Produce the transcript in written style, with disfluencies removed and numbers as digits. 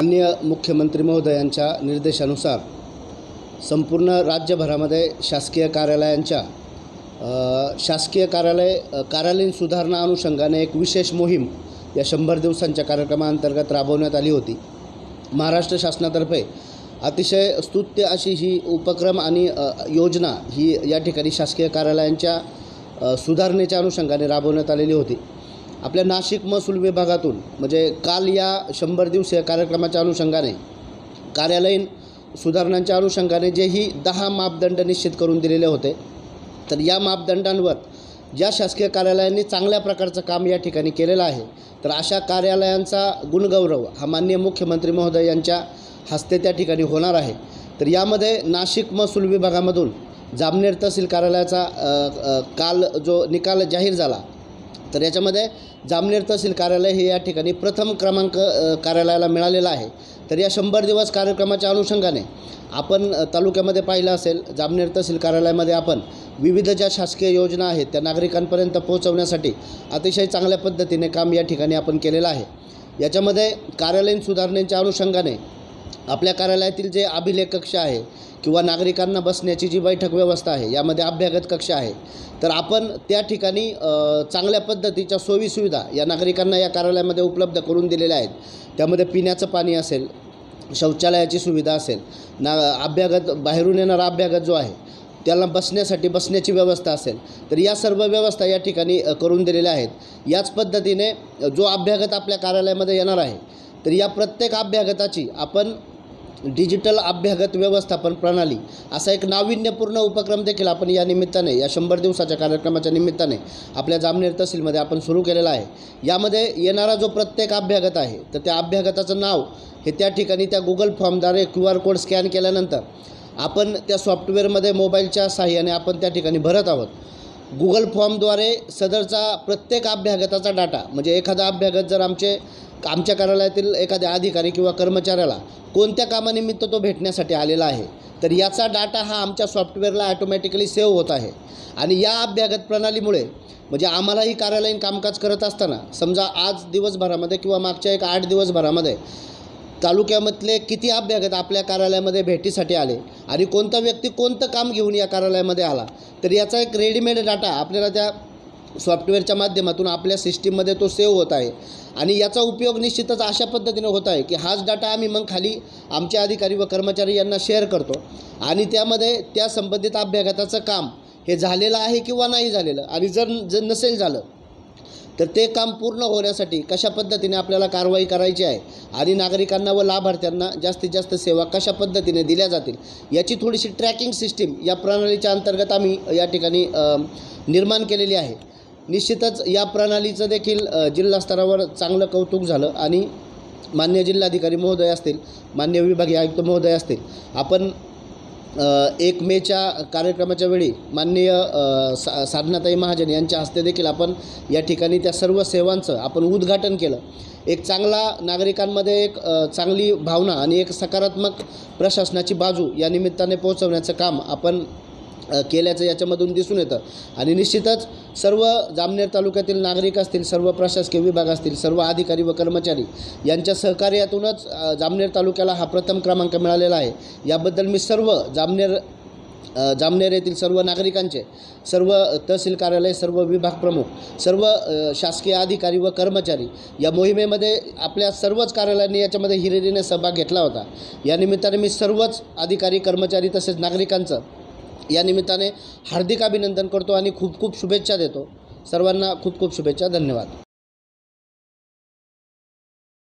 माननीय मुख्यमंत्री महोदयांच्या निर्देशानुसार संपूर्ण राज्यभरामध्ये शासकीय कार्यालयीन सुधारणा अनुषंगाने एक विशेष मोहीम या 100 दिवसांच्या कार्यक्रमाअंतर्गत राबवण्यात आली होती। महाराष्ट्र शासनातर्फे अतिशय स्तुत्य अशी ही उपक्रम आणि योजना ही या ठिकाणी शासकीय कार्यालयांच्या सुधारणेच्या अनुषंगाने राबवण्यात आलेली होती। आपल्या नाशिक महसूल विभागातून म्हणजे काल या 100 दिवसीय कार्यक्रमाच्या अनुषंगाने कार्यालयीन सुधारणांच्या अनुषंगाने जेही 10 मापदंड निश्चित करून दिलेले होते, तर या मापदंडांवर ज्या शासकीय कार्यालयांनी चांगल्या प्रकारचं काम या ठिकाणी केलेलं आहे, तर अशा कार्यालयांचा गुणगौरव हा माननीय मुख्यमंत्री महोदय यांच्या हस्ते त्या ठिकाणी होणार आहे। तर यामध्ये नाशिक महसूल विभागामधून जामनेर तहसील कार्यालयाचा काल जो निकाल जाहीर झाला, तर याच्यामध्ये जामनेर तहसील कार्यालय हे या ठिकाणी प्रथम क्रमांक कार्यालयाला मिळालेला आहे। तर या 100 दिवस कार्यक्रमाच्या अनुषंगाने आपण तालुक्यामध्ये पाहिलं असेल, जामनेर तहसील कार्यालयामध्ये आपण विविध ज्या शासकीय योजना आहेत त्या नागरिकांपर्यंत पोहोचवण्यासाठी अतिशय चांगल्या पद्धतीने काम या ठिकाणी आपण केलेलं आहे। याच्यामध्ये कार्यालयीन सुधारणेच्या अनुषंगाने आपल्या कार्यालयातील जे अभिलेख कक्ष आहे किंवा नागरिकांना बसण्याची जी बैठक व्यवस्था आहे, यामध्ये अभ्यागत कक्ष आहे, तर आपण त्या ठिकाणी चांगल्या पद्धतीच्या सोयीसुविधा या नागरिकांना या कार्यालयामध्ये उपलब्ध करून दिलेल्या आहेत। त्यामध्ये पिण्याचं पाणी असेल, शौचालयाची सुविधा असेल, अभ्यागत बाहेरून येणारा अभ्यागत जो आहे त्याला बसण्याची व्यवस्था असेल, तर या सर्व व्यवस्था या ठिकाणी करून दिलेल्या आहेत। याच पद्धतीने जो अभ्यागत आपल्या कार्यालयामध्ये येणार आहे, तर या प्रत्येक अभ्यागताची आपण डिजिटल अभ्यागत व्यवस्थापन प्रणाली असा एक नाविन्यपूर्ण उपक्रम देखील आपण या निमित्ताने या 100 दिवसाच्या कार्यक्रमाच्या निमित्ताने आपल्या जामनेर तहसीलमध्ये आपण सुरू केलेला आहे। यामध्ये येणारा जो प्रत्येक अभ्यागत आहे, तर त्या अभ्यागताचं नाव हे त्या ठिकाणी त्या गुगल फॉर्मद्वारे QR कोड स्कॅन केल्यानंतर आपण त्या सॉफ्टवेअरमध्ये मोबाईलच्या सहाय्याने आपण त्या ठिकाणी भरत आहोत। गुगल फॉर्मद्वारे सदरचा प्रत्येक अभ्यागताचा डाटा म्हणजे एखादा अभ्यागत जर आमच्या कार्यालयातील एखाद्या अधिकारी किंवा कर्मचाऱ्याला कोणत्या कामानिमित्त तो भेटण्यासाठी आलेला आहे, तर याचा डाटा हा आमच्या सॉफ्टवेअरला ॲटोमॅटिकली सेव्ह होत आहे। आणि या अभ्यागत प्रणालीमुळे म्हणजे आम्हालाही कार्यालयीन कामकाज करत असताना समजा आज दिवसभरामध्ये किंवा मागच्या एक 8 दिवसभरामध्ये तालुक्यामधले किती अभ्यागत आपल्या कार्यालयामध्ये भेटीसाठी आले आणि कोणता व्यक्ती कोणतं काम घेऊन या कार्यालयामध्ये आला, तर याचा एक रेडीमेड डाटा आपल्याला त्या सॉफ्टवेअरच्या माध्यमातून आपल्या सिस्टीममध्ये तो सेव्ह होत आहे। आणि याचा उपयोग निश्चितच अशा पद्धतीने होत आहे की हाच डाटा आम्ही मग खाली आमचे अधिकारी व कर्मचारी यांना शेअर करतो आणि त्यामध्ये त्या संबंधित अभ्यागताचं काम हे झालेलं आहे किंवा नाही झालेलं, आणि जर नसेल झालं तर ते काम पूर्ण होण्यासाठी कशा पद्धतीने आपल्याला कारवाई करायची आहे आणि नागरिकांना व लाभार्थ्यांना जास्तीत जास्त सेवा कशा पद्धतीने दिल्या जातील याची थोडीशी ट्रॅकिंग सिस्टीम या प्रणालीच्या अंतर्गत आम्ही या ठिकाणी निर्माण केलेली आहे। निश्चितच या प्रणालीचं देखील जिल्हा स्तरावर चांगलं कौतुक झालं आणि माननीय जिल्हाधिकारी महोदय असतील, माननीय विभागीय आयुक्त महोदय असतील, आपण 1 मेच्या कार्यक्रमाच्या वेळी माननीय साधनाताई महाजन यांच्या हस्ते देखील आपण या ठिकाणी त्या सर्व सेवांचं आपण उद्घाटन केलं। एक चांगला नागरिकांमध्ये एक चांगली भावना आणि एक सकारात्मक प्रशासनाची बाजू या निमित्ताने पोहोचवण्याचं काम आपण केल्याचं याच्यामधून दिसून येतं। आणि निश्चितच सर्व जामनेर तालुक्यातील नागरिक असतील, सर्व प्रशासकीय विभाग असतील, सर्व अधिकारी व कर्मचारी यांच्या सहकार्यातूनच जामनेर तालुक्याला हा प्रथम क्रमांक मिळालेला आहे। याबद्दल मी सर्व जामनेर येथील सर्व नागरिकांचे, सर्व तहसील कार्यालय, सर्व विभाग प्रमुख, सर्व शासकीय अधिकारी व कर्मचारी या मोहिमेमध्ये आपल्या सर्वच कार्यालयांनी याच्यामध्ये हिरिरीने सहभाग घेतला होता। या निमित्ताने मी सर्वच अधिकारी, कर्मचारी तसेच नागरिकांचं या निमित्ताने हार्दिक अभिनंदन करतो आणि खूप खूप शुभेच्छा देतो। सर्वांना खूप खूप शुभेच्छा। धन्यवाद।